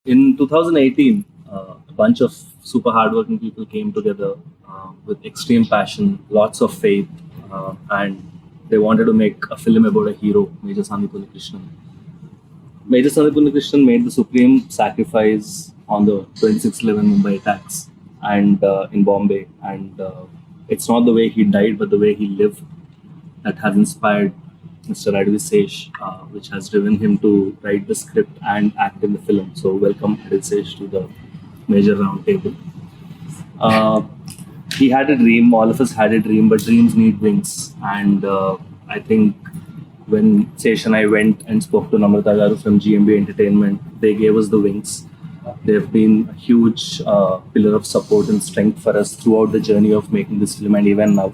In 2018, a bunch of super hardworking people came together with extreme passion, lots of faith, and they wanted to make a film about a hero, Major Sandeep Unnikrishnan. Major Sandeep Unnikrishnan made the supreme sacrifice on the 26/11 Mumbai attacks and in Bombay, and it's not the way he died, but the way he lived that has inspired Mr. Adivi Sesh, which has driven him to write the script and act in the film. So welcome Adivi Sesh to the major round table. He had a dream, all of us had a dream, but dreams need wings. And I think when Sesh and I went and spoke to Namrata Garu from GMB Entertainment, they gave us the wings. They've been a huge pillar of support and strength for us throughout the journey of making this film and even now.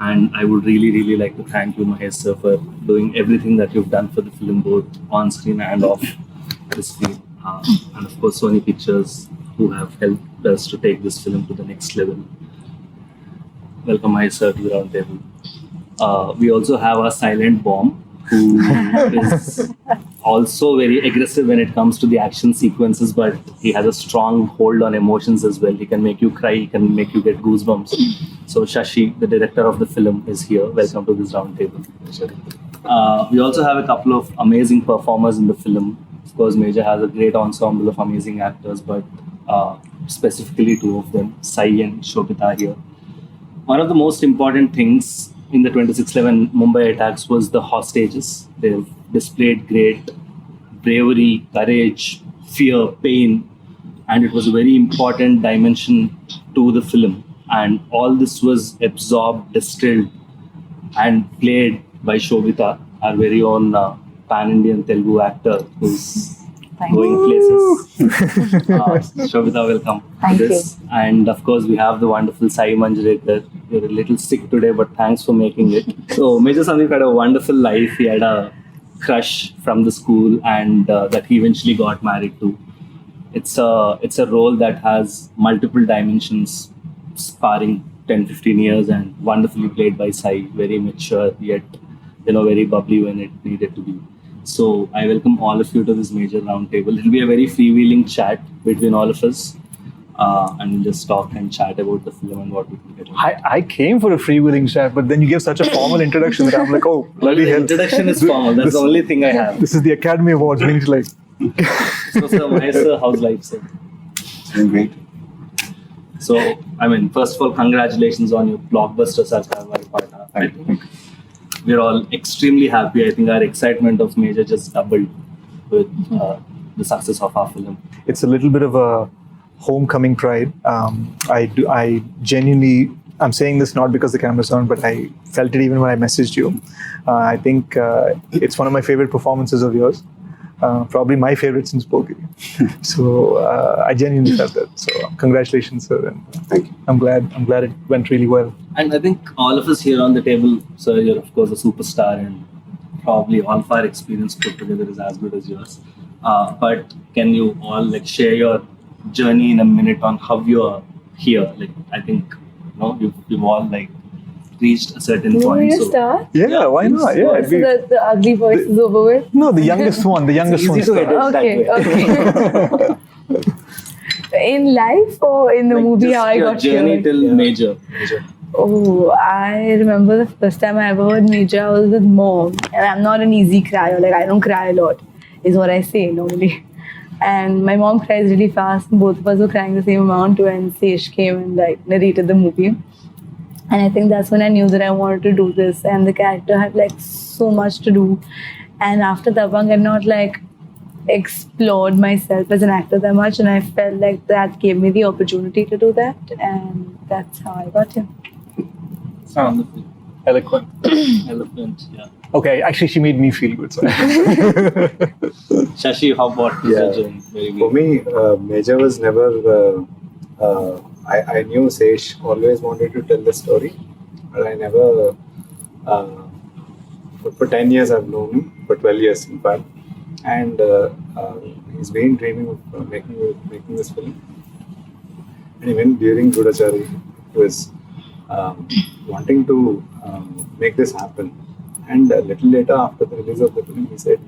And I would really like to thank you, Mahesh sir, for doing everything that you've done for the film, both on screen and off the screen. And of course, Sony Pictures, who have helped us to take this film to the next level. Welcome, Mahesh sir, to the round table. We also have a silent bomb, who is also very aggressive when it comes to the action sequences, but he has a strong hold on emotions as well. He can make you cry, he can make you get goosebumps. So Shashi, the director of the film, is here. Welcome to this round table. We also have a couple of amazing performers in the film. Of course, Major has a great ensemble of amazing actors, but specifically two of them, Saiee and Sobhita, here. One of the most important things in the 26/11 Mumbai attacks was the hostages. They've displayed great bravery, courage, fear, pain, and it was a very important dimension to the film. And all this was absorbed, distilled, and played by Sobhita, our very own pan-Indian Telugu actor who's going places. Sobhita, welcome to this. And of course, we have the wonderful Saiee Manjrekar. You're a little sick today, but thanks for making it. So Major Sandeep had a wonderful life. He had a crush from the school, and that he eventually got married to. It's a role that has multiple dimensions, sparring 10-15 years, and wonderfully played by Saiee. Very mature, yet very bubbly when it needed to be. So I welcome all of you to this major roundtable. It'll be a very freewheeling chat between all of us, and we'll just talk and chat about the film and what we can get. I came for a freewheeling chat, but then you gave such a formal introduction that I'm like, oh, bloody hell. Introduction is formal. That's the only thing I have. This is the Academy Awards. Means like. So, sir, Mahesh sir, how's life, sir? It's been great. So, first of all, congratulations on your blockbuster Sarkar Wari Pata. I think we're all extremely happy. I think our excitement of Major just doubled with the success of our film. It's a little bit of a homecoming pride. I genuinely, I'm saying this not because the camera's on, but I felt it even when I messaged you. I think it's one of my favorite performances of yours. Probably my favorite since Pogiri. So I genuinely felt that. So congratulations, sir. And thank you. I'm glad it went really well. And I think all of us here on the table, sir, you're of course a superstar, and probably all of our experience put together is as good as yours. But can you all share your journey in a minute on how you're here? I think you've all reached a certain point. You start? Yeah, why not? Yeah. So that the ugly voice is over with? No, the youngest one. The youngest one. Okay. In life or in the movie, how I got journey here? till Major. Oh, I remember the first time I ever heard Major, I was with mom. And I'm not an easy crier. I don't cry a lot, is what I say normally. And my mom cries really fast. Both of us were crying the same amount when Sesh came and narrated the movie. And I think that's when I knew that I wanted to do this. And the character had so much to do. And after Dabang, I had not explored myself as an actor that much. And I felt like that gave me the opportunity to do that. And that's how I got here. Wonderful. Eloquent. Eloquent, yeah. Okay, actually, she made me feel good. So. Shashi, how about this journey? Very For me, Major was never. I knew Sesh always wanted to tell the story, but I never. For 10 years, I've known him, for 12 years in fact, and he's been dreaming of making this film. And even during Gudachari, he was wanting to make this happen. And a little later, after the release of the film, he said,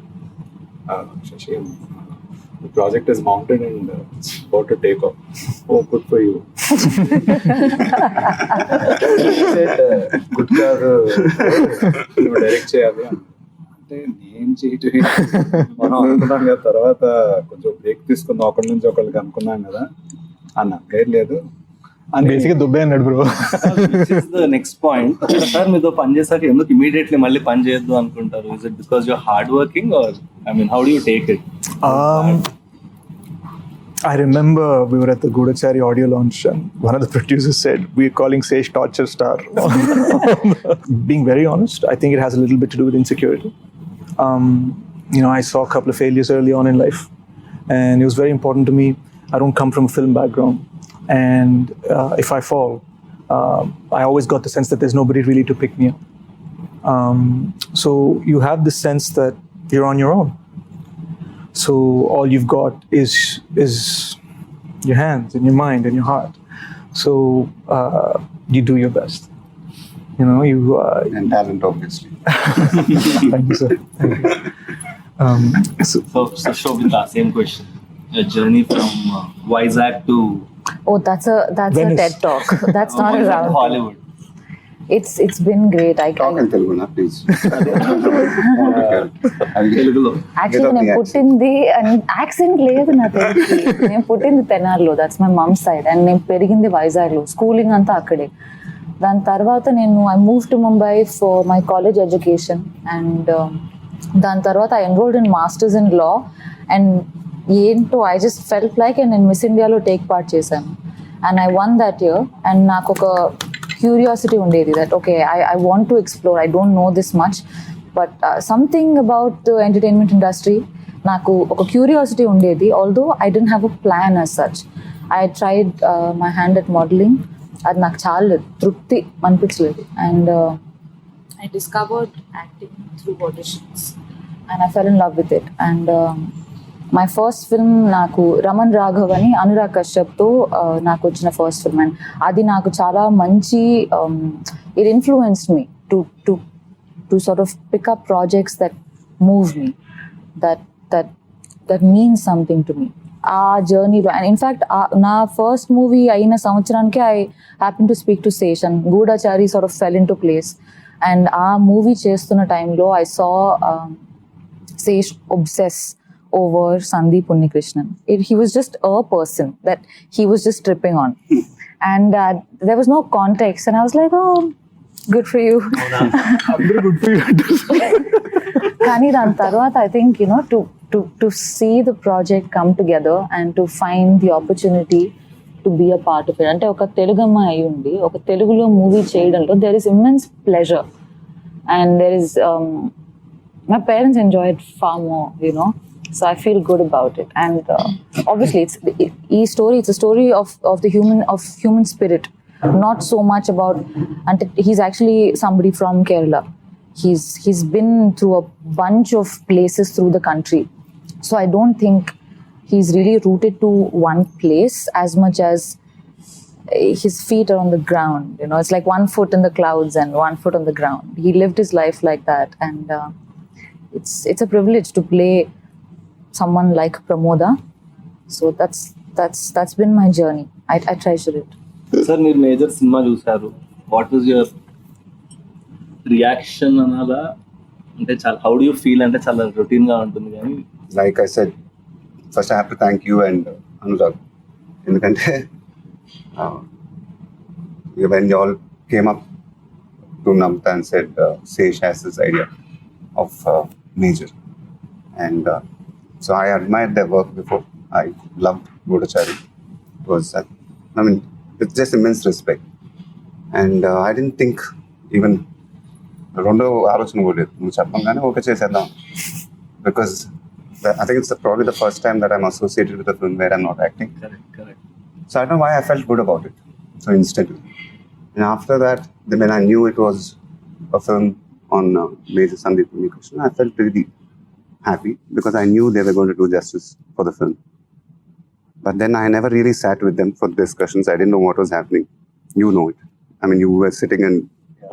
Shashi, the project is mounted and it's about to take off. Oh, good for you. Good కాదు, నువ్వు direct చేయాలి అంటే నేను చేయటం మనం అనుకున్నాం కదా, తర్వాత కొంచెం బ్రేక్ తీసుకుందాం, ఒకరి నుంచి ఒకరికి అనుకున్నాం కదా అన్న పేరు లేదు అని బేసిక్గా దుబ్బే అన్నాడు బ్రో. నెక్స్ట్ పాయింట్ సార్, మీతో పని చేశాక ఎందుకు ఇమీడియట్లీ మళ్ళీ పని చేయొద్దు అనుకుంటారు? Is it because your hard working or I mean how do you take it? I remember we were at the Gudachari audio launch and one of the producers said, "We're calling Sesh torture star." Being very honest, I think it has a little bit to do with insecurity. I saw a couple of failures early on in life, and it was very important to me. I don't come from a film background, and if I fall, I always got the sense that there's nobody really to pick me up. So you have this sense that you're on your own. So all you've got is your hands and your mind and your heart. So you do your best. You and talent, obviously. Thank you, sir. Thank you. So Sobhita, same question. Your journey from Vizag to Oh, that's a Venice. TED talk. That's not a round. Hollywood. It's been great. Talk in Telugu na, please. Telugulo. Actually, నేను పుట్టింది accent లేదు నా తెలిసి. నేను పుట్టింది తెనాలిలో, that's my mum side, and నేను పెరిగింది వైజాగ్లో, స్కూలింగ్ అంతా అక్కడే. దాని తర్వాత I move to Mumbai for my college education, and దాని తర్వాత I enrolled in masters in law, and ఏంటో ఐ జస్ట్ ఫెల్ట్ లైక్ నేను మిస్ ఇండియాలో టేక్ పార్ట్ చేశాను, and I won that year. And నాకు ఒక క్యూరియాసిటీ ఉండేది that okay I want to explore, I don't know this much, but something about entertainment industry నాకు ఒక curiosity ఉండేది. Although I don't have a plan as such. I tried my hand at modelling, అది నాకు చాలా తృప్తి అనిపించలేదు, and I discovered acting through auditions and I fell in love with it. And my first film నాకు రమన్ రాఘవ్ అని అనురాగ్ కశ్యప్తో నాకు వచ్చిన first film, and అది నాకు చాలా మంచి it influenced me to sort of pick up projects that move me, that means something to me ఆ జర్నీలో. అండ్ ఇన్ఫ్యాక్ట్ నా ఫస్ట్ మూవీ అయిన సంవత్సరానికి I happen to speak to Sesh, and Goodachari sort of fell into place. And ఆ movie చేస్తున్న టైంలో I saw Sesh obsess over Sandeep Unnikrishnan. He was just a person that he was just tripping on, and there was no context, and I was like, oh, good for you. good for you. Kani dan tarvata I think to see the project come together and to find the opportunity to be a part of it. Ante oka Telugumma ayi undi oka Telugulo movie cheyadamlo there is immense pleasure, and there is my parents enjoy it far more, so I feel good about it. And obviously it's a story of the human spirit, not so much about, and he's actually somebody from Kerala. He's been through a bunch of places through the country, so I don't think he's really rooted to one place as much as his feet are on the ground. It's like one foot in the clouds and one foot on the ground. He lived his life like that, and it's a privilege to play someone like Pramoda. So that's been my journey. I treasure it. Sir, మీరు major cinema చూసారు, what was your reaction అనాలా? అంటే చాలా how do you feel? అంటే చాలా routine గా ఉంటుంది కానీ like I said, first I have to thank you and Anurag, ఎందుకంటే when you all came up to Namta and said Sesh has this idea of Major, and so I admired their work before. I loved Gudachari. It was with just immense respect, and I didn't think even రెండో ఆలోచన కూడా లేదు, నువ్వు చెప్పంగానే okay చేసేద్దాం, because I think it's probably the first time that I'm associated with a film where I'm not acting. Correct. So I don't know why I felt good about it so instantly. And after that, when I knew it was a film on Major Sandeep Unnikrishnan, I felt really happy because I knew they were going to do justice for the film. But then I never really sat with them for discussions. I didn't know what was happening. You know it. I mean, you were sitting and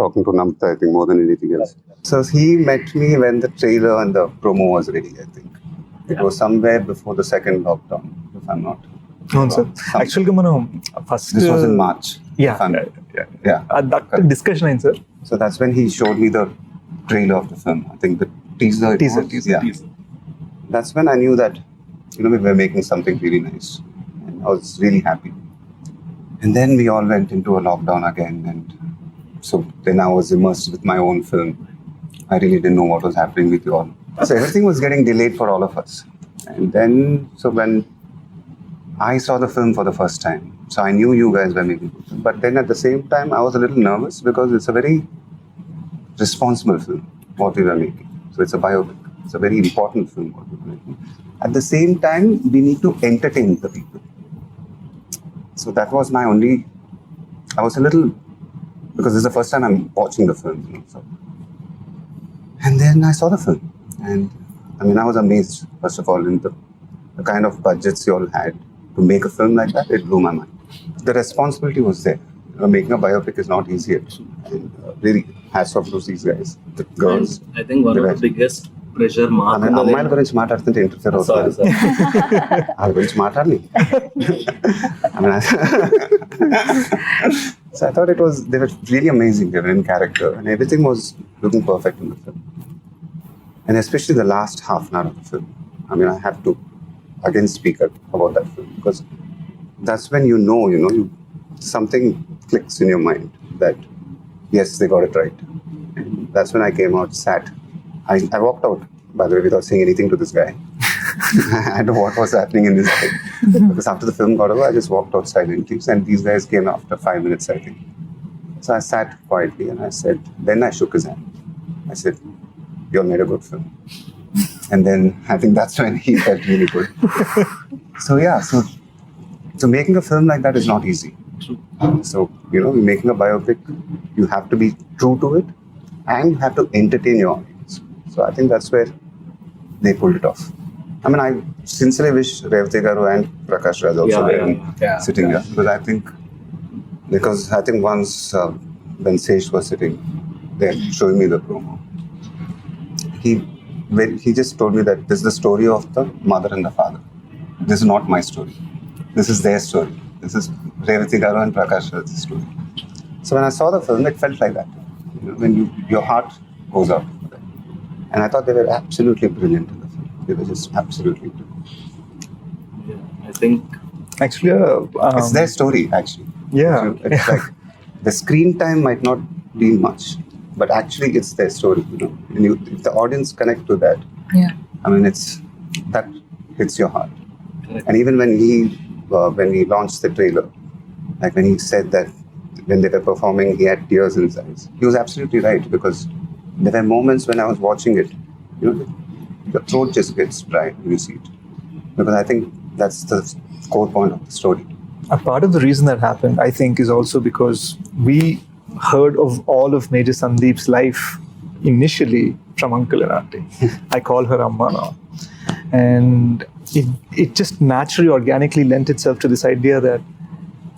talking to Namta, I think, more than anything else. So he met me when the trailer and the promo was ready, I think. It was somewhere before the second lockdown, if I'm not. No, sir. Some- Actually, మనం first. This was in March. Yeah. if I'm- Yeah. Yeah. That discussion అయింది sir. So that's when he showed me the trailer of the film. I think the teaser. it Teaser, was. teaser, Yeah. teaser. That's when I knew that, we were making something really nice. And I was really happy. And then we all went into a lockdown again. And so then I was immersed with my own film. I really didn't know what was happening with you all. So everything was getting delayed for all of us. And then, so when I saw the film for the first time, so I knew you guys were making it. But then at the same time, I was a little nervous because it's a very responsible film, what we were making. So it's a biopic. It's a very important film, what we were making. At the same time, we need to entertain the people. So that was my only, I was a little, because this is the first time I'm watching the film. So. And then I saw the film. And I mean, I was amazed, first of all, in the kind of budgets you all had to make a film like that. It blew my mind. The responsibility was there. Making a biopic is not easy. And really, hats off to these guys, the girls. And I think one of the biggest pressure mark. I mean, అమ్మాయిల గురించి మాట్లాడుతుంటే interfere Sorry, అవుతుంది sir. వాళ్ళ గురించి మాట్లాడాలి So I thought they were really amazing. They were in character and everything was looking perfect in the film. And especially the last half an hour of the film. I mean, I have to again speak up about that film because that's when something clicks in your mind that yes, they got it right. And that's when I came out, sat. I walked out, by the way, without saying anything to this guy. I don't know what was happening in his head. Because after the film got over, I just walked out silently. And these guys came after 5 minutes, I think. So I sat quietly and I said, then I shook his hand. I said, you all made a good film. And then I think that's when he felt really good. So yeah, so making a film like that is not easy. So, making a biopic, you have to be true to it and you have to entertain your audience. So I think that's where they pulled it off. I mean, I sincerely wish Revathi garu and Prakash was also there sitting here. Because I think once when Sesh was sitting there showing me the promo, he just told me that this is the story of the mother and the father. This is not my story. This is their story. This is Revathi garu and Prakash's story. So when I saw the film, it felt like that. When your heart goes out for that. And I thought they were absolutely brilliant in the film. They were just absolutely brilliant. Yeah, I think Actually, It's their story, actually. Yeah. So it's like the screen time might not be much, but actually it's their story. And if the audience connect to that, I mean, that hits your heart. Correct. And even when he launched the trailer, like when he said that when they were performing, he had tears in his eyes. He was absolutely right because there were moments when I was watching it, your throat just gets dry when you see it. Because I think that's the core point of the story. A part of the reason that happened, I think, is also because we heard of all of Major Sandeep's life initially from Uncle and Auntie. I call her Amma now. And it just naturally, organically lent itself to this idea that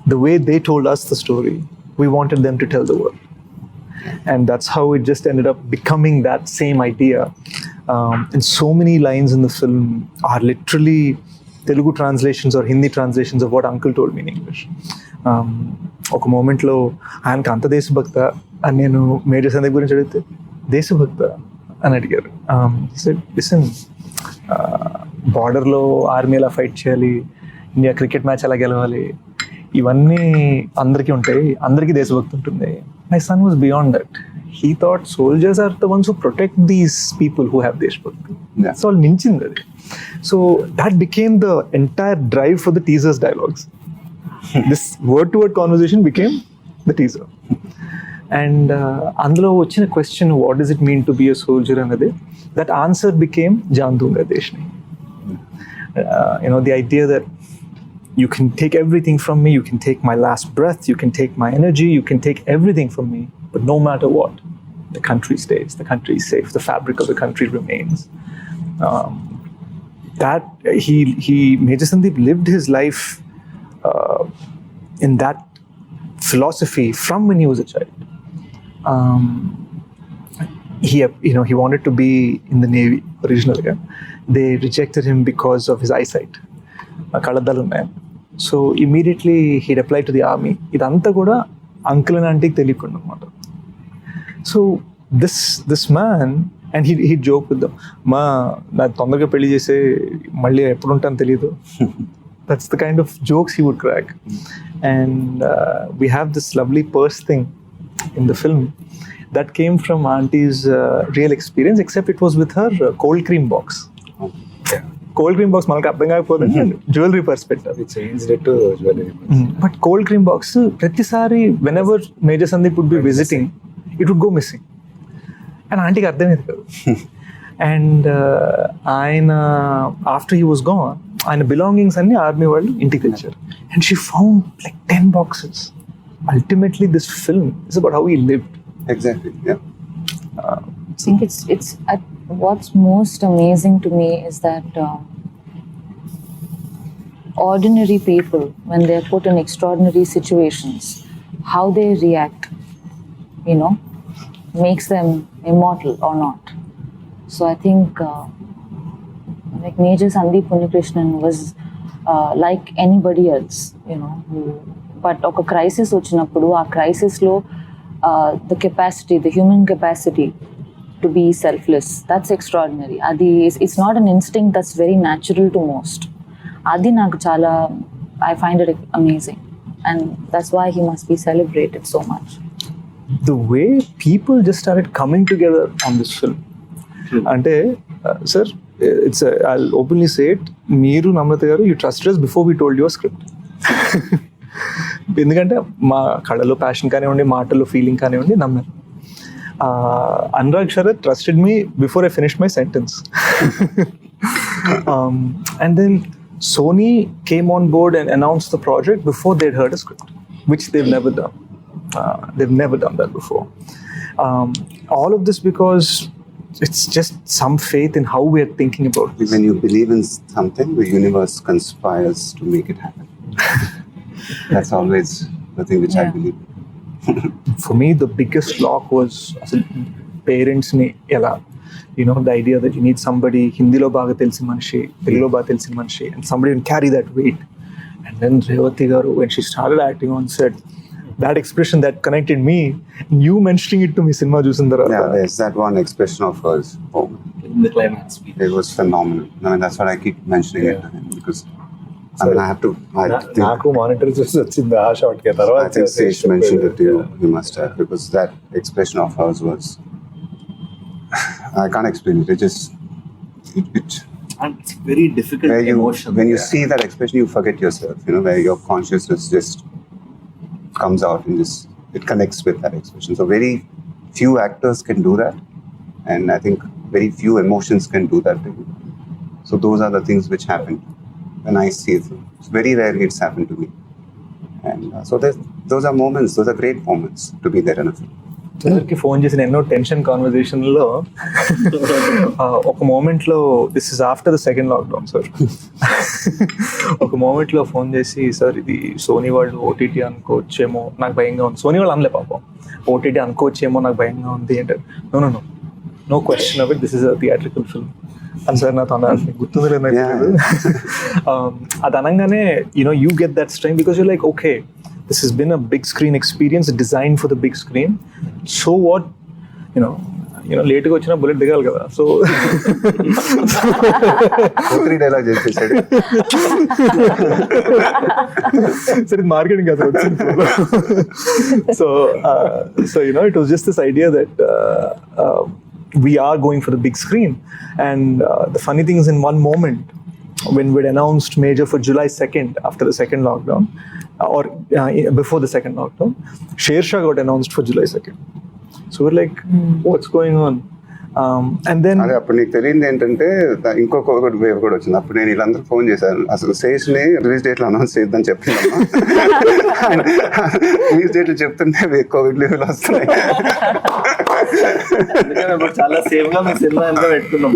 the way they told us the story, we wanted them to tell the world. And that's how it just ended up becoming that same idea. And so many lines in the film are literally Telugu translations or Hindi translations of what Uncle told me in English. ఒక మూమెంట్లో ఆయనకు అంత దేశభక్త అని నేను major Sandeep గురించి అడిగితే దేశభక్త అని అడిగారు. లిసన్, బార్డర్లో ఆర్మీ ఎలా ఫైట్ చేయాలి, ఇండియా క్రికెట్ మ్యాచ్ ఎలా గెలవాలి, ఇవన్నీ అందరికీ ఉంటాయి, అందరికీ దేశభక్తి ఉంటుంది. My son was beyond that. He thought soldiers are the ones who protect these people who have deshbhakti. Yeah. So all minchindi adi. So that became the entire drive for the teaser's dialogues. This word-to-word conversation became the teaser. And అందులో వచ్చిన question, what does it mean to be a soldier anadi, that answer became Jaan Dunga Deshni. The idea that you can take everything from me, you can take my last breath, you can take my energy, you can take everything from me, but no matter what, the country stays, the country is safe, the fabric of the country remains. That Major Sandeep lived his life in that philosophy from when he was a child. he wanted to be in the Navy originally. They rejected him because of his eyesight. Kaladdalu ఉన్నాయి. So immediately he'd applied to the army. ఇదంతా కూడా uncle and ఆంటీకి తెలియకుండా అనమాట. So this man, and he joke with them, మా నా తొందరగా పెళ్లి చేసే మళ్ళీ ఎప్పుడు ఉంటాను తెలియదు. That's the kind of jokes he would crack. And we have this lovely purse thing in the film that came from auntie's real experience, except it was with her cold cream box. Cold cream box మనకు అర్థం కాకపోతే jewellery purse పెట్టారు. We changed it to jewelry. But cold cream box ప్రతిసారి whenever Major Sandeep would be visiting, it would go missing. And ఆంటీకి అర్థమేది కాదు. And ఆయన after he was gone, ఆయన belongings అన్ని ఆర్మీ వాళ్ళు ఇంటికి తెచ్చారు. And she found like 10 boxes. Ultimately this film is about how he lived. Exactly, yeah. I think it's what's most amazing to me is that ordinary people, when they're put in extraordinary situations, how they react, makes them immortal or not. So I think like Major Sandeep Unnikrishnan was like anybody else, but oka crisis vachinappudu aa crisis lo the capacity, the human capacity to be selfless, that's extraordinary. Adi it's not an instinct that's very natural to most. Adi నాకు చాలా, I find it amazing, and that's why he must be celebrated so much. The way people just started coming together on this film. అంటే sir, I'll openly say it, మీరు నమ్రత గారు, you trusted us before we told you a script. ఎందుకంటే మా కళలో passion కానివ్వండి, మాటల్లో feeling కానివ్వండి, నమ్మారు. Anurag Sharath trusted me before I finished my sentence. And then Sony came on board and announced the project before they'd heard a script, which they've never done. They've never done that before. All of this because it's just some faith in how we are thinking about this. When you believe in something, the universe conspires to make it happen. That's always the thing which I believe. For me, the biggest lock was parents ni ela, the idea that you need somebody Hindilo baga telsi manishi, Telugulo baga telsi manishi, and somebody can carry that weight. And then Revathi garu, when she started acting on set, that expression that connected me, you mentioning it to me cinema chusin tarvata. Yeah, there's that one expression of hers. Oh, In the climax. it was phenomenal. I mean, that's what I keep mentioning it to him, because I mean, I think నాకు monitor చూసి వచ్చింది ఆ shot కి. తర్వాత I think Sesh mentioned it to you. You must have, because that expression of hers was, I can't explain it. It just And it's very difficult where emotion. when you see that expression, you forget yourself. Where your consciousness just comes out and just it connects with that expression. So very few actors can do that, and I think very few emotions can do that. So those are the things which happen when I see it. It's very rarely it's happened to me, and so those are moments. Those are great moments to be there in a film. సార్కి phone చేసిన ఎన్నో tension కాన్వర్జేషన్లో ఒక మూమెంట్లో, this is after the second lockdown sir, ఒక మూమెంట్లో phone చేసి, sir ఇది Sony వాళ్ళు ఓటీటీ అనుకోవచ్చేమో నాకు భయంగా ఉంది. సోనీ వాళ్ళు అనలే పాపం, ఓటీటీ అనుకోవచ్చేమో నాకు భయంగా ఉంది అంటే, no question of it, this is a theatrical film అని సార్ నాతో అన్నారు. గుర్తుంది లేదు. అది అనగానే you get that strength because you like, okay, this has been a big screen experience designed for the big screen. So what, late ga vachina bullet digali kada. So 3 dialogue చేసేసాడు. సరే marketing కదా వచ్చింది. So it was just this idea that we are going for the big screen, and the funny thing is, in one moment when we'd announced Major for July 2nd after the second lockdown, or before the second lockdown, Shersha got announced for July 2nd. So we're like, what's going on? And then అదే అప్పుడు నీకు తెలియదు ఏంటంటే, ఇంకొక wave కూడా వచ్చింది. అప్పుడు నేను వీళ్ళందరూ ఫోన్ చేశాను, అసలు శేష్ని రిలీజ్ డేట్లో అనౌన్స్ చేద్దాం చెప్తున్నాను. రిలీజ్ డేట్లు చెప్తుంటే కోవిడ్ లీవ్లు వస్తున్నాయి. చాలా సేఫ్ గా మీ సినిమా ఎంత పెట్టుకున్నాం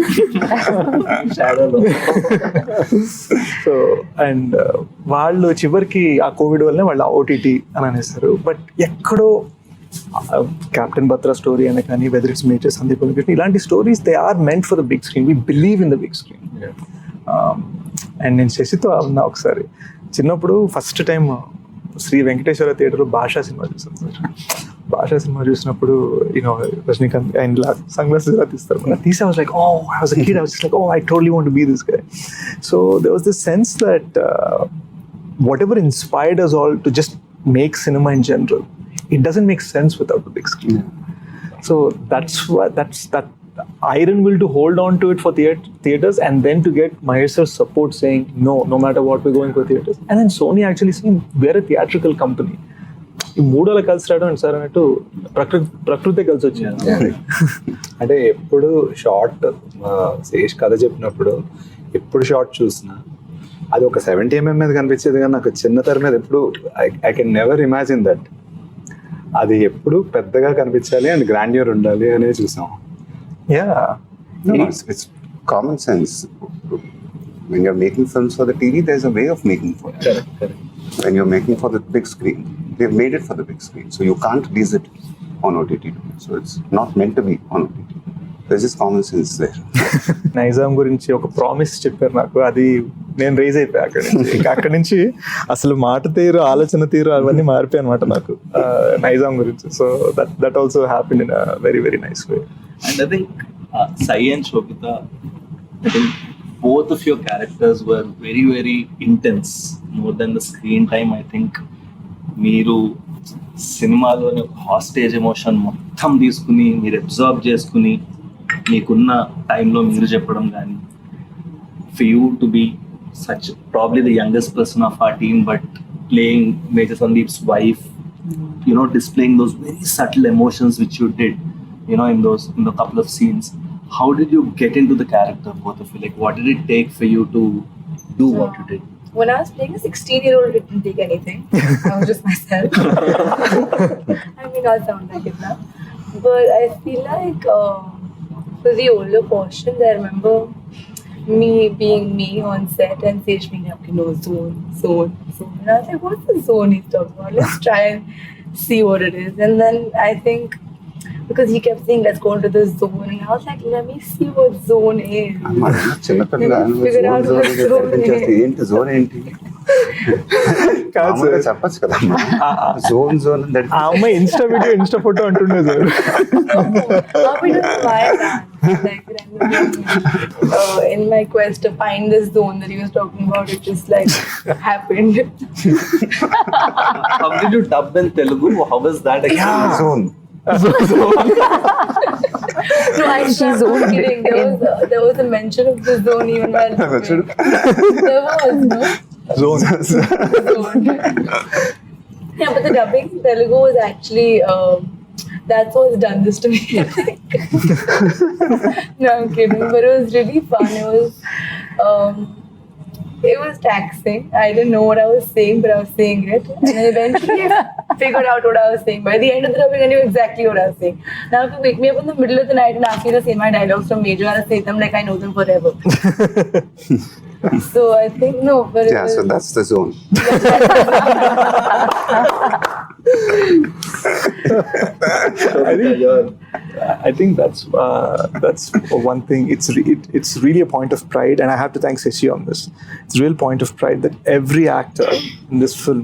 షాడోలో. సో అండ్ వాళ్ళు చివరికి ఆ కోవిడ్ వల్లనే వాళ్ళు ఓటీటీ అని అనేస్తారు. బట్ ఎక్కడో Captain Batra story and కానీ whether it's Major Sandeep Unnikrishnan, ఇలాంటి stories they are meant for the big screen. We believe in the big screen. And నేను శశితో ఉన్నా ఒకసారి చిన్నప్పుడు ఫస్ట్ టైం శ్రీ వెంకటేశ్వర థియేటర్లో భాషా సినిమా చూసాను సార్. భాషా సినిమా చూసినప్పుడు రజనీకాంత్ అండ్ సన్ గ్లాసెస్ ఇలా తీస్తారు తీసి I was like, oh, I was a kid, I was just like, oh, I totally want to be this guy. So there was this sense that whatever inspired us all to just make cinema in general, it doesn't make sense without the big screen. So that's that iron will to hold on to it for theaters, and then to get Mahesh sir's support saying no matter what, we're going for theaters. And then Sony actually saying we're a theatrical company. ఈ మూడోలా కలిసి రావడం అండి sir అన్నట్టు ప్రకృతి కలిసి వచ్చాను. అంటే ఎప్పుడు షార్ట్ శేష్ కథ చెప్పినప్పుడు ఎప్పుడు షార్ట్ చూసినా అది ఒక 70mm మీద కనిపించేది, కానీ నాకు చిన్న తెర మీద ఎప్పుడు I can never imagine that అది ఎప్పుడు పెద్దగా కనిపించాలి అండ్ గ్రాండ్యూర్ ఉండాలి అనేది చూసాం. It's common sense. When you're making films for the TV, there's a way of making for it. Correct. When you're making for the big screen, they've made it for the big screen, so you can't release it on OTT. So it's not meant to be on OTT. There's just common sense there. Nizam గురించి ఒక promise చెప్పారు నాకు, అది నేను raise అయిపోయా అక్కడి నుంచి అసలు మాట తీరు ఆలోచన తీరు అవన్నీ మారిపోయాయి అనమాట నాకు నైజాం గురించి. So that also happened in a very very nice way. And I think Saiee and Sobhita, I think both of your characters were very, very intense. More than the screen time, I think మీరు సినిమాలోని hostage emotion మొత్తం తీసుకుని మీరు observe చేసుకుని మీకున్న టైంలో మీరు చెప్పడం కానీ, for you to be such probably the youngest person of our team, but playing Major Sandeep's wife, displaying those very subtle emotions which you did, in the couple of scenes. How did you get into the character, both of you? Like, what did it take for you to do what you did? When I was playing a 16-year-old, it didn't take anything. I was just myself. I mean, I'll sound like it now. But I feel like for the older portions, I remember me being me on set and Sesh being like, zone. And I was like, what's the zone he's talking about? Let's try and see what it is. And then I think, because he kept saying, let's go into the zone. And I was like, let me see what zone is. Figure out what zone is. ఏంటి zone ఏంటి చెప్పచ్చు కదా zone ఆ అమ్మాయి Insta video Insta photo అంటుండే sir. In my quest to find this zone that he was talking about, it just like happened. How did you dub in Telugu? How was that experience? Zone No, I was kidding. There was a mention of the zone even while there was, no? Zone. Yeah, but the dubbing in Telugu was actually that's what's done this to me. No, I'm kidding. But it was really fun. It was taxing. I didn't know what I was saying, but I was saying it. And then eventually I figured out what I was saying. By the end of the dubbing, I knew exactly what I was saying. Now if you wake me up in the middle of the night and ask me to say my dialogues from Major, I'll say them like I know them forever. So I think, no. But so that's the zone. I think that's one thing. It's really a point of pride, and I have to thank Sashi on this. It's a real point of pride that every actor in this film,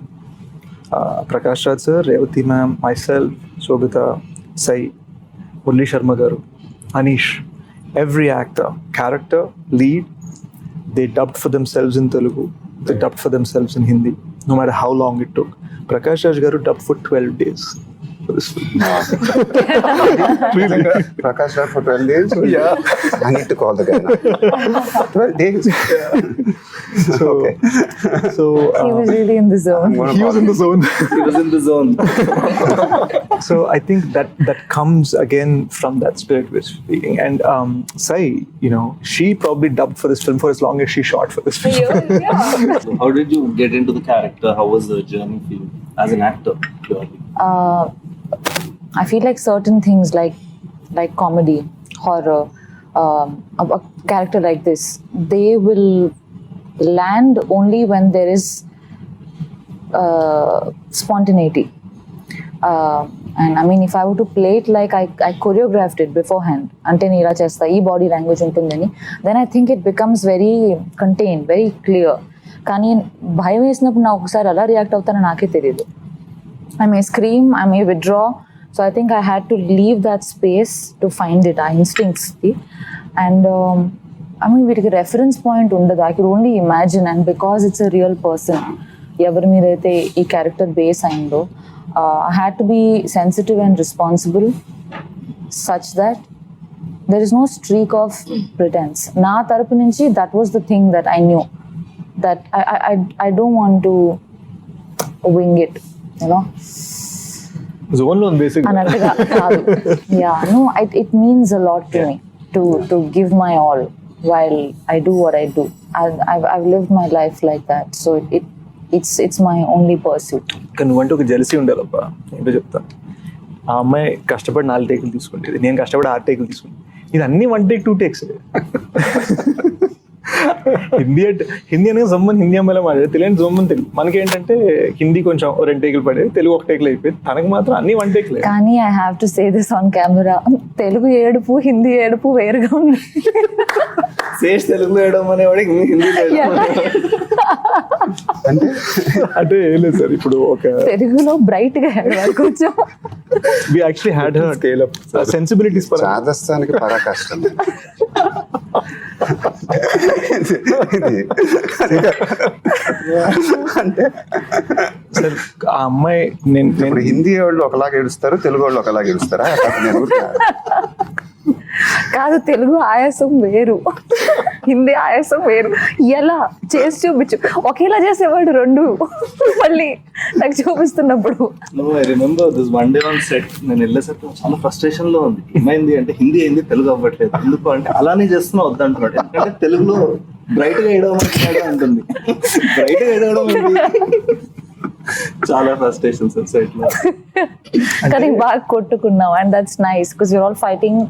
Prakash sir, Revathi ma'am, myself, Sobhita, Saiee, Murali Sharma garu, Anish, every actor, character, lead, they dubbed for themselves in Telugu. They dubbed for themselves in Hindi, no matter how long it took. Prakash garu dubbed for 12 days. For this film. Really? Prakash for 12 days? Yeah. I need to call the guy now. 12 days? So, Okay. He was really in the zone. He was in the zone. He was in the zone. So I think that comes again from that spirit we're speaking. And Saiee, she probably dubbed for this film for as long as she shot for this film. yeah. So how did you get into the character? How was the journey for you as an actor, purely? I feel like certain things like comedy, horror, a character like this, they will land only when there is spontaneity. And I mean, if I were to play it like I choreographed it beforehand, ante nee ila chesta, ee body language untundani, then I think it becomes very contained, very clear. కానీ భయం వేసినప్పుడు నాకు ఒకసారి ఎలా react అవుతానో నాకే తెలియదు. I may scream, I may withdraw. So I think I had to leave that space to find it, our instincts. And I mean, వీటికి reference point ఉండదు. I could only imagine, and because it's a real person, ఎవరి మీద అయితే ఈ character base అయిందో, I had to be sensitive and responsible such that there is no streak of pretense. నా తరపు నుంచి that was the thing that I knew, that I don't want to wing it, you know. Zone లో basic అన్నట్టుగా కాదు. Yeah, no, it means a lot to me to give my all while I do what I do. I've lived my life like that, so it's my only pursuit. కానీ నువ్వంటే ఒక jealousy ఉండాలబ్బా. ఏంటో చెప్తా. ఆ అమ్మాయి కష్టపడి 4 టేకులు తీసుకుంటేది, నేను కష్టపడి 6 టేకులు తీసుకుంటాను. ఇది అన్ని 1 టేక్ 2 టేక్స్. హిందీ అనేది జమ్మని హిందీ అమ్మాయిలో మాట్లాడే, తెలుగు జమ్మని తెలుగు. మనకేంటంటే హిందీ కొంచెం 2 టేకులు పడేది, తెలుగు 1 టేకులు అయిపోయింది. తనకు మాత్రం అన్ని 1 టేకులే. కానీ I have to say this on camera, Telugu ఏడుపు హిందీ ఏడుపు వేరుగా ఉంది. శేష్ తెలుగులో వేయడం అనేవాడికి హిందీలో అంటే ఏం లేదు సార్, ఇప్పుడు ఒక తెలుగులో బ్రైట్ గా ఏడవాలి కొంచెం. we actually had her scale up sensibilities for రాజస్థాన్కి పరాకాష్ఠం. అంటే ఆ అమ్మాయి ఇప్పుడు హిందీ వాళ్ళు ఒకలాగా ఏడుస్తారు, తెలుగు వాళ్ళు ఒకలాగా ఏడుస్తారా? కాదు, తెలుగు ఆయాసం వేరు, హిందీ ఆయాసం వేరు. ఎలా చేసి చూపించు, ఒకేలా చేసేవాడు రెండు మళ్ళీ నాకు చూపిస్తున్నప్పుడు. I remember this one day on set, నేను వెళ్ళేసరికి చాలా ఫ్రస్ట్రేషన్ లో ఉంది. ఏమైంది అంటే హిందీ అయింది, తెలుగు అవ్వట్లేదు. ఎందుకు అంటే అలానే చేస్తున్నా వద్దంటున్నాడు. ఎందుకంటే తెలుగులో బ్రైట్ గా వేయడం అంటుంది, బ్రైట్ గా వేయడం చాలా ఫ్రస్ట్రేషన్ సెట్ లో. కానీ బాగా కొట్టుకున్నాం, and that's nice because you're all fighting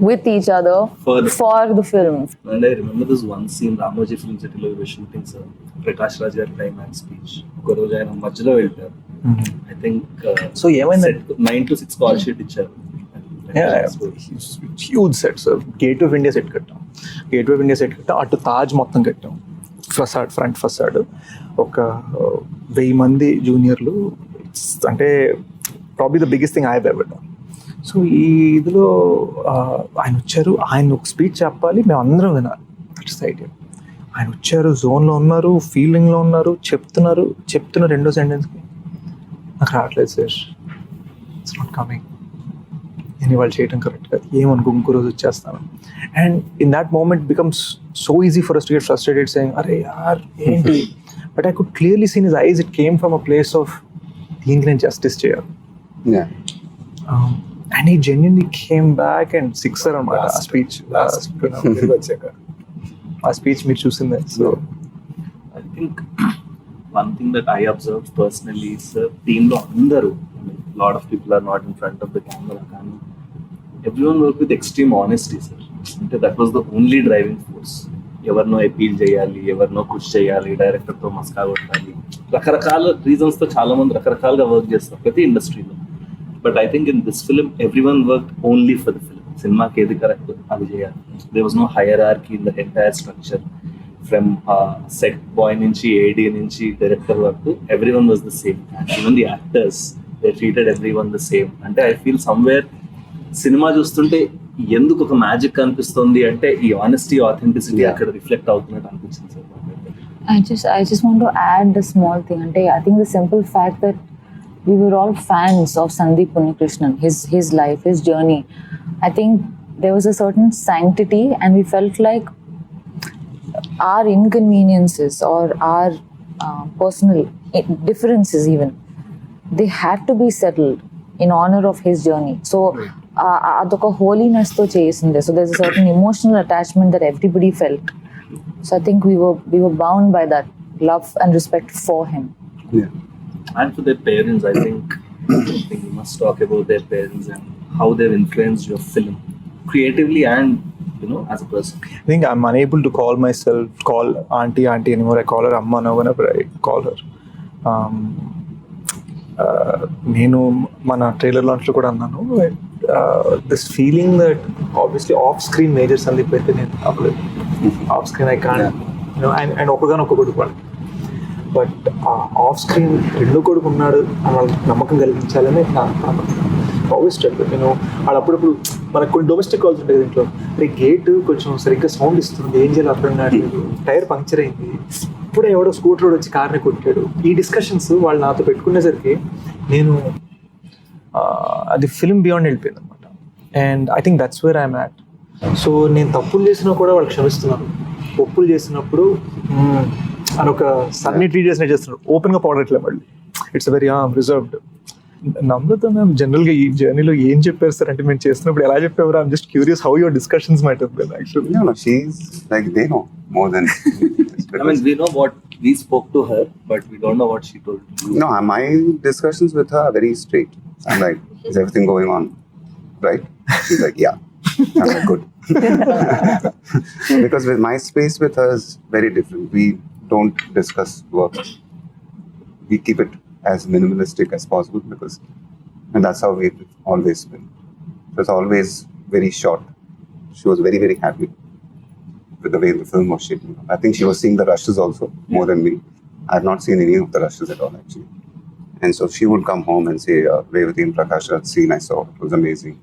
with each other for the film. And I remember this one scene, Ramoji Film City lo we were shooting, sir. Prakash Raj gaరి climax speech. Oka roju ayana madhyalo veltaru. I think so ఏమైంది 9 to 6 call sheet ఇచ్చారు. Huge set sir. Gate of India set కట్టాం, gate of India set కట్టాం. అటు తాజ్ మొత్తం కట్టాం, facade, front facade. ఒక 1000 మంది జూనియర్లు. అంటే probably the biggest thing I have ever done. So ఈ ఇదిలో ఆయన వచ్చారు, ఆయన ఒక స్పీచ్ చెప్పాలి, మేము అందరం వినాలి. That's the idea. ఆయన వచ్చారు, జోన్లో ఉన్నారు, ఫీలింగ్లో ఉన్నారు, చెప్తున్న రెండో సెంటెన్స్కి నాకు రావట్లేదు సార్, ఇట్స్ నాట్ కమింగ్. నేను వాళ్ళు చేయడం కరెక్ట్ కాదు, ఏమనుకో ఇంకో రోజు వచ్చేస్తాను. And in that moment becomes so easy for us to get frustrated saying, అరే యార్ ఏంటి. But I could clearly seen his eyes, it came from a place of దీనికి నేను జస్టిస్ చేయాలి. And he genuinely came back and sixer on my speech. A speech me choosing that. So I think one thing that I observed personally is team lo andaru, a lot of people are not in front of the camera, and everyone worked with extreme honesty, sir. Ante that was the only driving force. ఎవర్నో appeal చేయాలి, ఎవరినో push చేయాలి, డైరెక్టర్తో మస్కా కొట్టాలి, రకరకాల రీజన్స్తో చాలా మంది రకరకాలుగా work చేస్తారు ప్రతి ఇండస్ట్రీలో. But I think in this film everyone work only for the film. సినిమాకి ఏది కరెక్ట్ అది చేయాలి. There was no hierarchy in the entire structure. From set boy నుంచి, ఏడీ నుంచి, డైరెక్టర్ వరకు everyone was the same. And even the actors, they treated everyone the same. అంటే I feel somewhere cinema చూస్తుంటే ఎందుకు ఒక magic అనిపిస్తుంది అంటే ఈ ఆనెస్టీ, ఆథెంటిసిటీ అక్కడ రిఫ్లెక్ట్ అవుతున్నట్టు అనిపించింది sir. I just want to add a small thing. And I think the simple fact that we were all fans of Sandeep Unnikrishnan, his life, his journey. I think there was a certain sanctity, and we felt like our inconveniences or our personal differences even, they had to be settled in honor of his journey. So adoka holiness to chesinde. So there's a certain emotional attachment that everybody felt. So I think we were bound by that love and respect for him. Yeah. And for their parents, I think we must talk about their parents and how they've influenced your film creatively and, you know, as a person. I think I'm unable to call auntie anymore. I call her amma now whenever I call her. నేను మన trailer లాంచ్లో కూడా అన్నాను, this feeling that obviously off screen major Sandeep అయితే నేను అవ్వలేదు. Off screen I can and ఒకగానొక్క కొడుకు వాడు, బట్ ఆఫ్ స్క్రీన్ రెండో కొడుకు ఉన్నాడు అని వాళ్ళకి నమ్మకం కలిగించాలని నాకు ఆల్వేస్ ట్రై. నేను వాళ్ళు అప్పుడప్పుడు మనకు కొన్ని డొమెస్టిక్ కాల్స్ ఉంటాయి దీంట్లో, గేట్ కొంచెం సరిగ్గా సౌండ్ ఇస్తుంది, ఏం చేయాలి అర్థం కావట్లేదు, టైర్ పంక్చర్ అయింది, ఇప్పుడే ఎవడో స్కూటర్ వచ్చి కార్ని కొట్టాడు. ఈ డిస్కషన్స్ వాళ్ళు నాతో పెట్టుకునేసరికి నేను అది ఫిల్మ్ బియాండ్ వెళ్ళిపోయింది అనమాట. And I think that's where I'm at. So నేను తప్పులు చేసినా కూడా వాళ్ళు క్షమిస్తున్నాను, ఒప్పులు చేసినప్పుడు అని ఒక సన్ని ట్రీట్ చేసినట్టు చేస్తున్నాడు, ఓపెన్గా పౌడట్లే మళ్ళీ. It's very reserved. Namrata ma'am జనరల్గా ఈ జర్నీలో ఏం చెప్పారు సార్ అంటే, మేము చేస్తున్నప్పుడు ఎలా చెప్పేవారు? I'm just curious how your discussions might have been actually. No, she's like, they know more than. I mean, we know what we spoke to her, but we don't know what she told you. No, my discussions with her are very straight. I'm like, is everything going on right? She's like, yeah. I'm like, good. Because with my space with her is very different. We don't discuss work. We keep it as minimalistic as possible and that's how we've always been. It was always very short. She was very, very happy with the way the film was shaping up. I think she was seeing the rushes also more than me. I've not seen any of the rushes at all actually. And so she would come home and say, Revathi and Prakash, that scene I saw, it was amazing.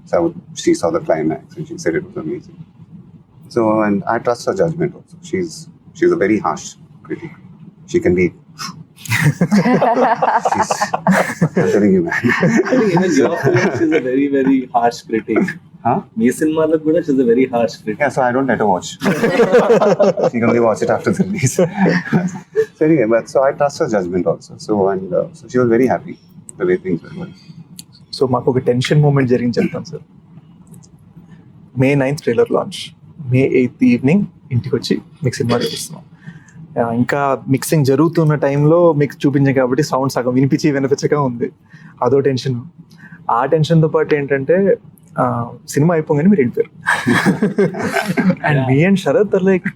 So she saw the climax and she said it was amazing. So, and I trust her judgment also. She's a very harsh critic. She can be. I'm telling you, man. I think even your film, she's a very, very harsh critic. Huh? Me cinema kuda she's a very harsh critic. Yeah, so I don't let her watch. She can only watch it after the release. So anyway, but so I trust her judgment also. So so she was very happy the way things were going. So మాకు ఒక tension moment జరిగింది చెప్తాను sir. May 9th trailer launch, May 8th evening ఇంటికి వచ్చి మీకు cinema చూపిస్తున్నాం. ఇంకా mixing జరుగుతున్న టైంలో మీకు చూపించాం కాబట్టి సౌండ్ సగం వినిపించక ఉంది, అదో టెన్షన్. ఆ టెన్షన్తో పాటు ఏంటంటే సినిమా అయిపోగానే మీరు వెళ్ళిపోయారు. And me and Sarath are like,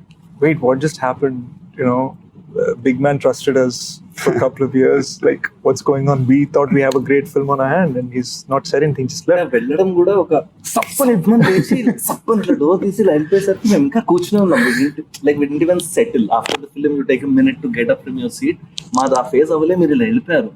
wait, what just happened, you know, big man trusted us for a couple of years, like what's going on? We thought we have a great film on our hand and he's not said anything, just left. వెళ్ళడం కూడా ఒక సప్పని ఇబ్బంది చేసి సప్పని ఇట్లా door తీసి వెళ్ళిపోయేసరికి మేము ఇంకా కూర్చునే ఉన్నాం. Like we didn't even settle after the film. You take a minute to get up from your seat. మాది ఆ ఫేజ్ అవ్వలే, మీరు ఇలా వెళ్ళిపోయారు.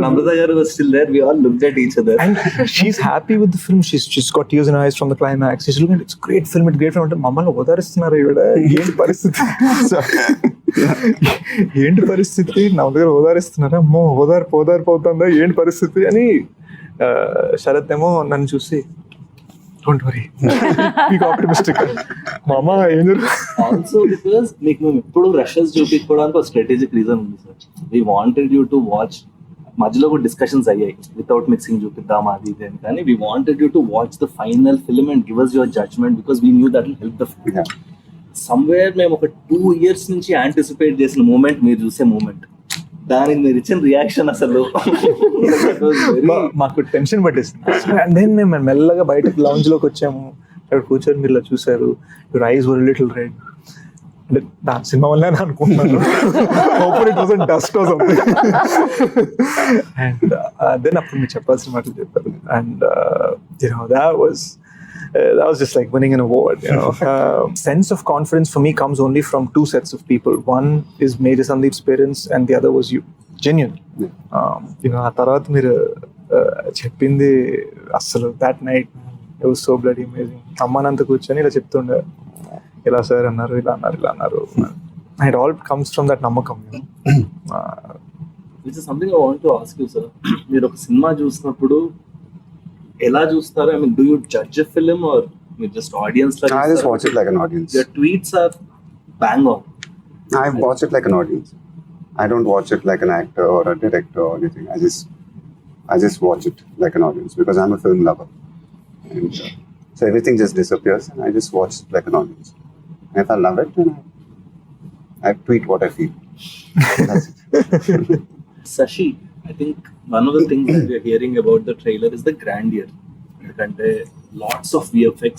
Namrata garu was still there. We all looked at each other. And she's happy with the film. She's got tears in her eyes from the climax. She's looking at, it's a great film, it's a great film. Mamma ఓదారిస్తున్నారు ఈవిడ, ఏంటి పరిస్థితి, ఏంటి పరిస్థితి, నా దగ్గర ఓదారిస్తున్నారా, అమ్మో ఓదారిపోతుందా, ఏంటి పరిస్థితి అని. శరత్ ఏమో నన్ను చూసి, డోంట్ వరీ, బీ ఆప్టిమిస్టిక్. మామ ఏం జరుగుతుంది. ఆల్సో బికాస్ మీకు మేము ఎప్పుడు రషెస్ చూపించుకోవడానికి ఒక స్ట్రాటజిక్ రీజన్ ఉంది sir. We wanted you to watch. మధ్యలో కూడా డిస్కషన్స్ అయ్యాయి, వితౌట్ మిక్సింగ్ చూపిద్దాం అది ఇది అని. కానీ we wanted you to watch the final film and give us your judgement because we knew that will help the film. Somewhere మేము ఒక 2 years నుంచి యాంటిసిపేట్ చేసిన మూమెంట్ మీరు చూసే మూమెంట్, దానికి మీరు ఇచ్చిన రియాక్షన్ అసలు మాకు టెన్షన్ పట్టేసింది. అండ్ దెన్ మేము మెల్లగా బయటకు లాంజ్ లోకి వచ్చాము, అక్కడ కూర్చొని మీరు ఇలా చూసారు, your eyes were little red. అంటే దాని సినిమా వల్లే అనుకుంటున్నాను, డస్ట్ అండ్ దెన్ అప్పుడు మీరు చెప్పాల్సిన మాటలు చెప్పారు. And that was just like winning an award, you know. Sense of confidence for me comes only from 2 sets of people. One is Major Sandeep's parents and the other was you. Genuine. You know, ఆ తర్వాత మీరు చెప్పింది అసలు, that night it was so bloody amazing. అమ్మానంత కూర్చొని ఇలా చెప్తుండే, ఇలా sir అన్నారు, ఇలా అన్నారు. And it all comes from that నమ్మకం, you know. Which is something I want to ask you, sir. మీరు ఒక సినిమా చూసినప్పుడు ఎలా చూస్తారు? I mean, do you judge a film or you just audience like? I just watch it like an audience. Your tweets are bang on. I watch it like an audience. I don't watch it like an actor or a director or anything. I just watch it like an audience because I'm a film lover. And so everything just disappears and I just watch it like an audience. And if I love it, then I tweet what I feel. That's it. Sashi, I think one of the things that we are hearing about the trailer is the grandeur. ఎందుకంటే lots of VFX.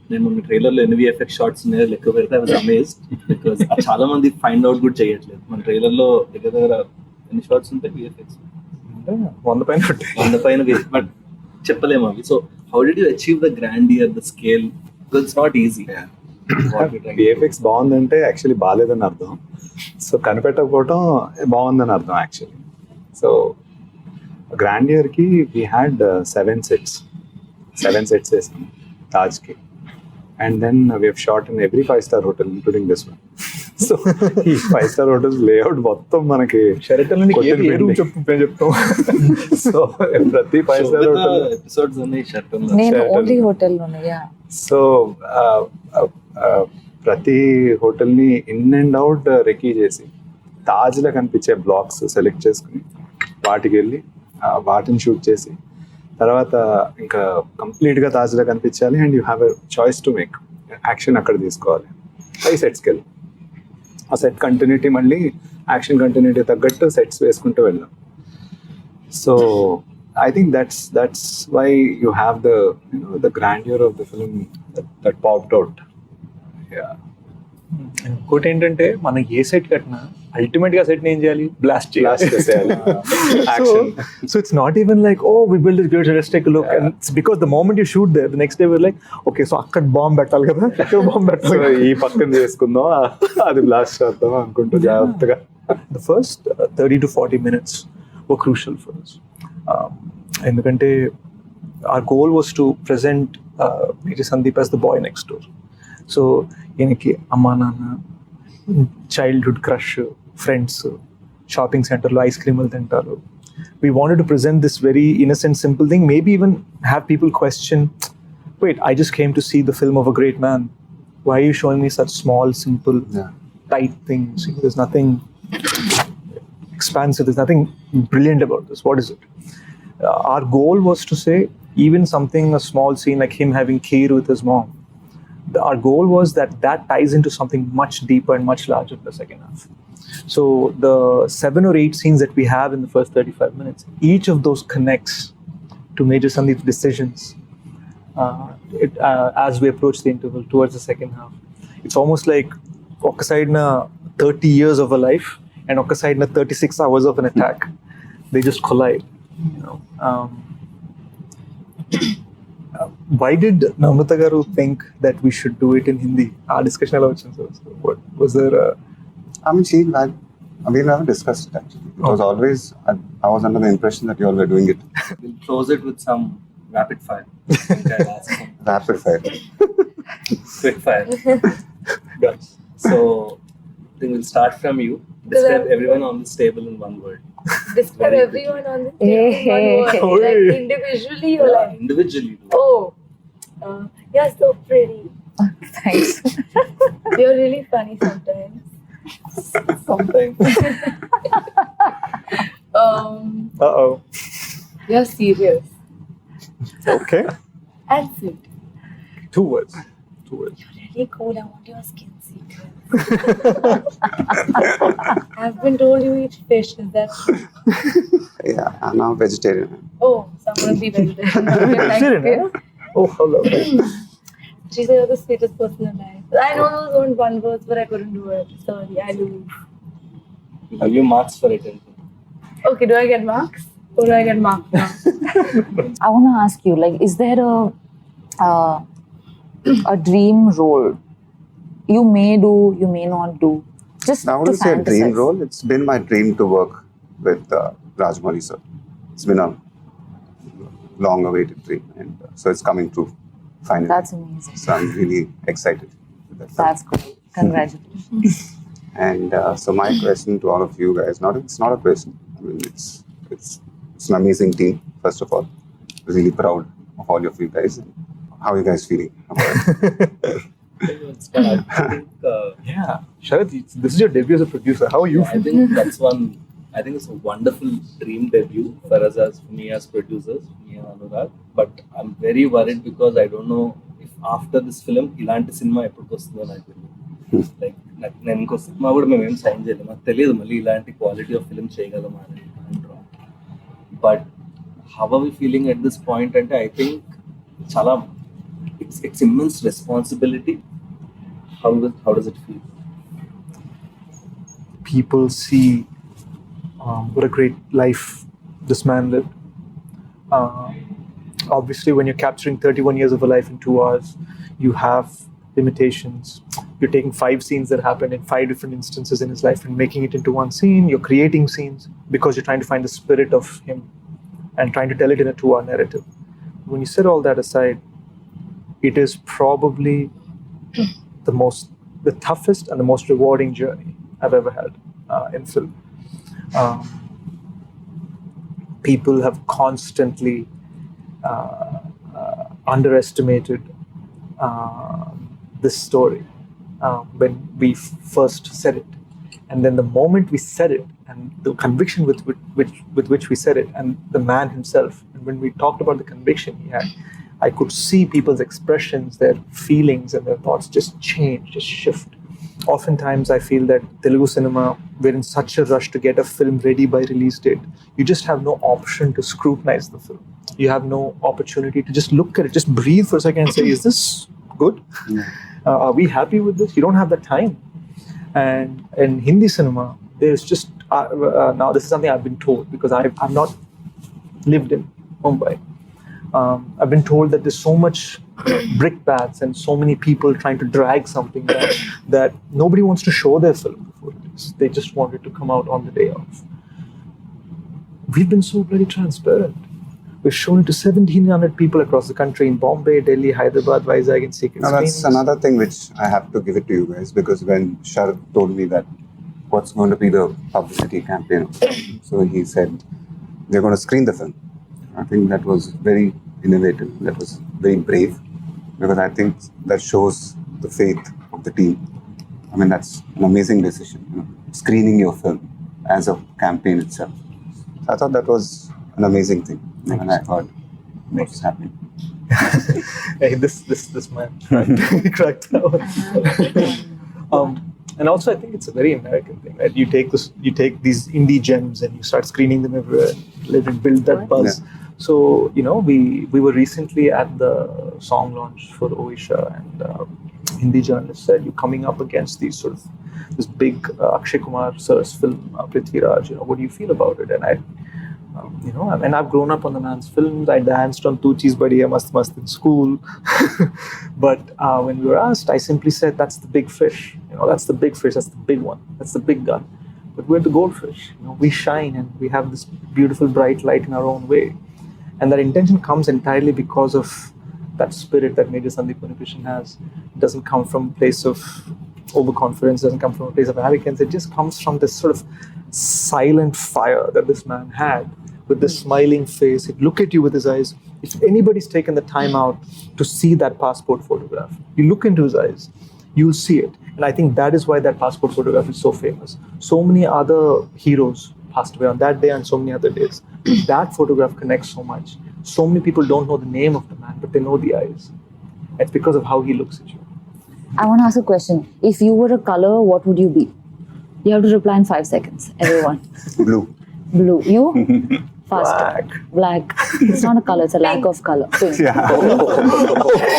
నేను మన ట్రైలర్లో ఎన్ని VFX shorts ఉన్నాయో లెక్క పెడితే I was amazed because చాలా మంది ఫైండ్ అవుట్ కూడా చేయట్లేదు. మన ట్రైలర్లో దగ్గర ఎన్ని షార్ట్స్ ఉంటాయి VFX? అంటే 100 పైన ఉంటాయి. on the పైన బట్ చెప్పలేము అవి. So how did you achieve the grandeur, the scale? Because it's not easy. VFX బాగుందంటే యాక్చువల్లీ బాగాలేదని అర్థం. సో కనిపెట్టకపోవటం బాగుందని అర్థం యాక్చువల్లీ. సో గ్రాండియర్కి వీ హ్యాడ్ 7 sets వేసాం తాజ్కి. And then we have shot in every 5-star hotel including this one. So ఈ 5-star hotels లేఅవుట్ మొత్తం మనకి షెరటన్ ఏ రూమ్ చెప్తాం. సో ప్రతి 5-star hotel ఎపిసోడ్స్ ఉన్నాయి షర్ట్. నేను ఓన్లీ హోటల్ ఉన్నాయా. సో ప్రతి హోటల్ని ఇన్ అండ్ అవుట్ రెకీ చేసి తాజ్లో కనిపించే బ్లాక్స్ సెలెక్ట్ చేసుకుని వాటికి వెళ్ళి వాటిని షూట్ చేసి తర్వాత ఇంకా కంప్లీట్గా తాజ్లో కనిపించాలి. And you have a choice to make action అక్కడ తీసుకోవాలి. 5 setsకి వెళ్ళి ఆ సెట్ కంటిన్యూటీ మళ్ళీ యాక్షన్ కంటిన్యూటీ తగ్గట్టు సెట్స్ వేసుకుంటూ వెళ్ళాం. So I think that's why you have the grandeur of the film that popped out. Yeah. ఇంకోటి ఏంటంటే మనం ఏ సెట్ కట్టినా అల్టిమేట్ గా సెట్ ఏం చేయాలి, బ్లాస్ట్ చేసేయాలి. Action. So it's not even like, oh, we build this great, let's take a look. And it's because the moment you shoot there, the next day we're like, okay, so అక్కడ bomb పెట్టాలి కదా, అక్కడ bomb పెట్టాలి. So ఈ పక్కన చేసుకుందాం, అది blast చేద్దాం అనుకుంటూ జాగ్రత్తగా. The first 30 to 40 minutes were crucial for us. ఎందుకంటే our goal was to present Major Sandeep as the boy next door. So ఈయనకి అమ్మా నాన్న, చైల్డ్హుడ్ క్రష్, ఫ్రెండ్స్, షాపింగ్ సెంటర్లో ఐస్ క్రీములు తింటారు. We wanted to present this very innocent, simple thing, maybe even have people question, wait, I just came to see the film of a great man. Why are you showing me such small, simple, tight things? There's nothing expansive, there's nothing brilliant about this. What is it? Our goal was to say, even something, a small scene like him having kheer with his mom, our goal was that ties into something much deeper and much larger in the second half. So the 7 or 8 scenes that we have in the first 35 minutes, each of those connects to Major Sandeep's decisions as we approach the interval towards the second half. It's almost like oka side na 30 years of a life and oka side na 36 hours of an attack. They just collide. Why did Namrata garu think that we should do it in Hindi? Our discussion ela vachindi. What was there? I mean, we never discussed it actually. It was always, I was under the impression that you all were doing it. We'll close it with some rapid fire. Rapid fire. Quick fire. Done. So I think we'll start from you. Describe everyone on this table in one word. Describe everyone on the table. Like individually or like Individually. you're so pretty. Thanks. You're really funny sometimes. Sometimes. Uh-oh. You're serious Okay. and sweet. 2 words. Really cool. I want your skin secret. I've been told you eat fish. Is that true? Yeah, I'm now vegetarian. Oh, someone be vegetarian. Vegetarian, Thank you. Oh, how lovely. She said you're the sweetest person in life. I know those weren't 1 words, but I couldn't do it. Sorry, I lose. We'll give you marks for it. Okay, do I get marks? Or do I get marks now? I want to ask you, like, is there a dream role you may do, you may not do? Just Now, I to want to say a dream fantasize. role. It's been my dream to work with Rajmouli sir. It's been a long-awaited dream, and so it's coming true finally. That's amazing. So I'm really excited with that. That's cool. Congratulations. And so my question to all of you guys, it's not a question. I mean, it's an amazing team. First of all, really proud of all of you guys. How are you guys feeling about it? I think, Yeah. Sharath, this is your debut as a producer. How are you I feeling? think I think it's a wonderful dream debut for me as producers, me and Anurag. But I'm very worried because I don't know if after this film, ఇలాంటి cinema ఎప్పుడు వస్తుందో నాకు తెలియదు. Like నేను ఇంకో cinema కూడా మేము ఏం సైన్ చేయలేము, నాకు తెలియదు మళ్ళీ ఇలాంటి క్వాలిటీ ఆఫ్ ఫిల్మ్ చేయగలమా అని అంటాం. But how are we feeling at this point అంటే ఐ థింక్ చాలా it's immense responsibility. How does it feel? People see what a great life this man lived. Obviously, when you're capturing 31 years of a life in 2 hours, you have limitations. You're taking 5 scenes that happened in 5 different instances in his life and making it into one scene. You're creating scenes because you're trying to find the spirit of him and trying to tell it in a 2-hour narrative. When you set all that aside, it is probably the toughest and the most rewarding journey I've ever had in film. People have constantly underestimated this story when we first said it, and then the moment we said it, and the conviction with which we said it, and the man himself, and when we talked about the conviction he had, I could see people's expressions, their feelings and their thoughts just change, just shift. Oftentimes I feel that Telugu cinema, we're in such a rush to get a film ready by release date. You just have no option to scrutinize the film. You have no opportunity to just look at it, just breathe for a second and say, is this good? Are we happy with this? You don't have that time. And in Hindi cinema, there's just, now this is something I've been told because I've not lived in Mumbai. I've been told that there's so much brickbats and so many people trying to drag something that nobody wants to show their film before it is. They just want it to come out on the day of. We've been so bloody transparent. We've shown it to 1,700 people across the country in Bombay, Delhi, Hyderabad, Vizag, and secret That's screenings. another thing which I have to give it to you guys, because when Sharath told me that what's going to be the publicity campaign, so he said, we're going to screen the film. I think that was very innovative. That was very brave, because I think that shows the faith of the team. I mean, that's an amazing decision, screening your film as a campaign itself. So I thought that was an amazing thing when I heard what was happening. Hey, this man cracked out. And also, I think it's a very American thing, right? You take these indie gems and you start screening them everywhere, let it build that buzz. Yeah. So, we were recently at the song launch for Oisha, and Hindi journalist said, you're coming up against this big Akshay Kumar sir's film, Prithviraj, what do you feel about it? And I've grown up on the man's films. I danced on Tu Cheez Badiya Mast Mast in school. But when we were asked, I simply said, that's the big fish. That's the big fish. That's the big one. That's the big gun. But we're the goldfish. We shine and we have this beautiful bright light in our own way. And that intention comes entirely because of that spirit that Major Sandeep Unnikrishnan has. It doesn't come from a place of overconfidence, doesn't come from a place of arrogance. It just comes from this sort of silent fire that this man had, with this smiling face. He'd look at you with his eyes. If anybody's taken the time out to see that passport photograph, you look into his eyes, you'll see it. And I think that is why that passport photograph is so famous. So many other heroes passed away on that day and so many other days. That photograph connects so much. So many people don't know the name of the man, but they know the eyes. It's because of how he looks at you. I want to ask a question. If you were a color, what would you be? You have to reply in 5 seconds, everyone. Blue. Blue. You? Fast. Black. It's not a color, it's a lack of color. Pink. Yeah.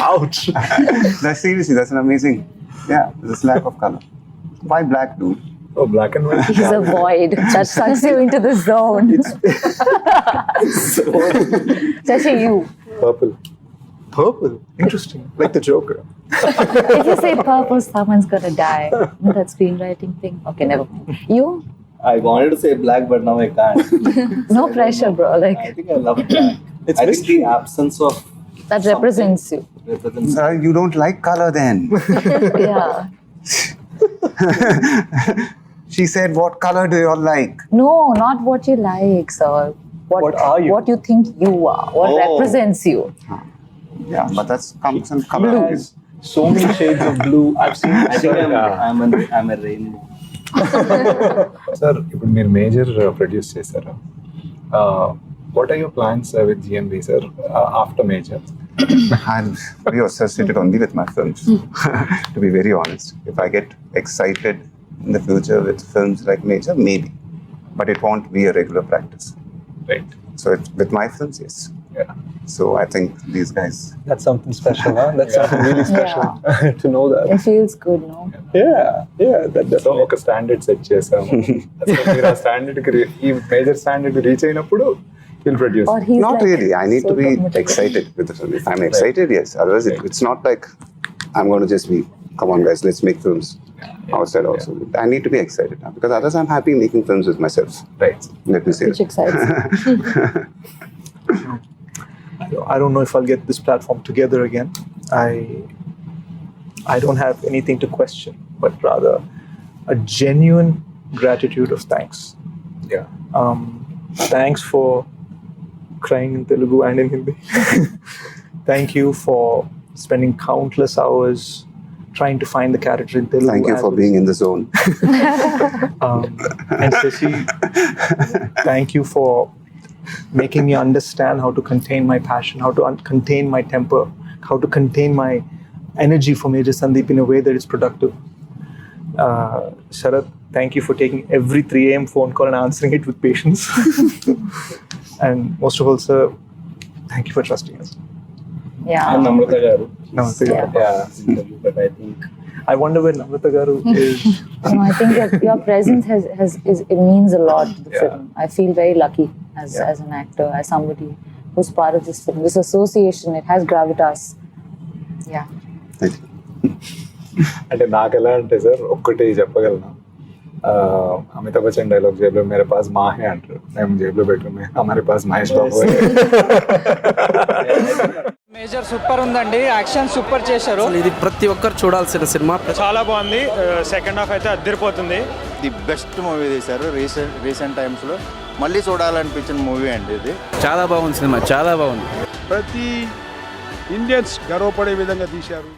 Ouch. Seriously, that's an amazing. Yeah, there's a lack of color. Why black, dude? Oh, black and white. He's a void that sucks you into the zone. Sashi, you. Purple. Purple. Interesting. Like the Joker. If you say purple, someone's gonna die. That screenwriting thing. Okay, never mind. You? I wanted to say black, but now I can't. No pressure, bro. I think I love black. It's I think mystery. the absence of That represents you. represents. You don't like color then? Yeah. She said, what color do you all like? No, not what you like, sir. What are you? What you think you are. What represents you. Yeah, but that comes in color. Blue. So many shades of blue. I've seen. I think I'm a rainbow. Sir ఇప్పుడు మీరు Major produce చేశారు. What are your plans with GMB sir after Major? I'm very associated only with my films, to be very honest. If I get excited in the future with films like Major, maybe. But it won't be a regular practice. Right. So it's, with my films, yes. Yeah. So I think these guys... That's something special, huh? That's something really special to know that. It feels good, no? Yeah, that so definitely. ఒక standard set చేసాము. అసలు మీరు ఆ standard కి ఈ major standard reach అయినప్పుడు He'll produce. Or he's Not like really. I need so to be committed. excited with the film. If I'm excited, yes. Otherwise, it's not like I'm going to just be, come on, guys, let's make films outside also. I need to be excited now because otherwise, I'm happy making films with myself. Right. Let me say Which it. excites me. I don't know if I'll get this platform together again. I don't have anything to question, but rather a genuine gratitude of thanks. Yeah. Thanks for crying in Telugu and in Hindi. Thank you for spending countless hours trying to find the character in Telugu. Thank you as for well being as- in the zone. And Sashi, thank you for making me understand how to contain my passion, how to contain my temper, how to contain my energy for Major Sandeep in a way that is productive. Sharath, thank you for taking every 3 a.m. phone call and answering it with patience. And most of all, sir, thank you for trusting us. Yeah. And Namrata garu. Namaste. Yeah. But I think I wonder where Namrata garu is. No, I think your presence it means a lot to the Yeah. film. I feel very lucky as an actor, as somebody who's part of this film. This association, it has gravitas. Yeah. Thank you. అంటే నాకు ఎలా అంటే sir ఒక్కటి చెప్పగలను Amitabh Bachchan dialogue జేబులో మేరే pass Mahe అంటారు మేము జేబులో పెట్టుకుని హమారే pass Mahesh Babu major super ఉందండి, యాక్షన్ సూపర్ చేశారు. ఇది ప్రతి ఒక్కరు చూడాల్సిన సినిమా. చాలా బాగుంది. సెకండ్ హాఫ్ అయితే అద్దరిపోతుంది. ది బెస్ట్ మూవీ తీశారు రీసెంట్ టైమ్స్లో. మళ్ళీ చూడాలనిపించిన మూవీ అండి ఇది. చాలా బాగుంది సినిమా, చాలా బాగుంది. ప్రతి ఇండియన్స్ గర్వపడే విధంగా తీశారు.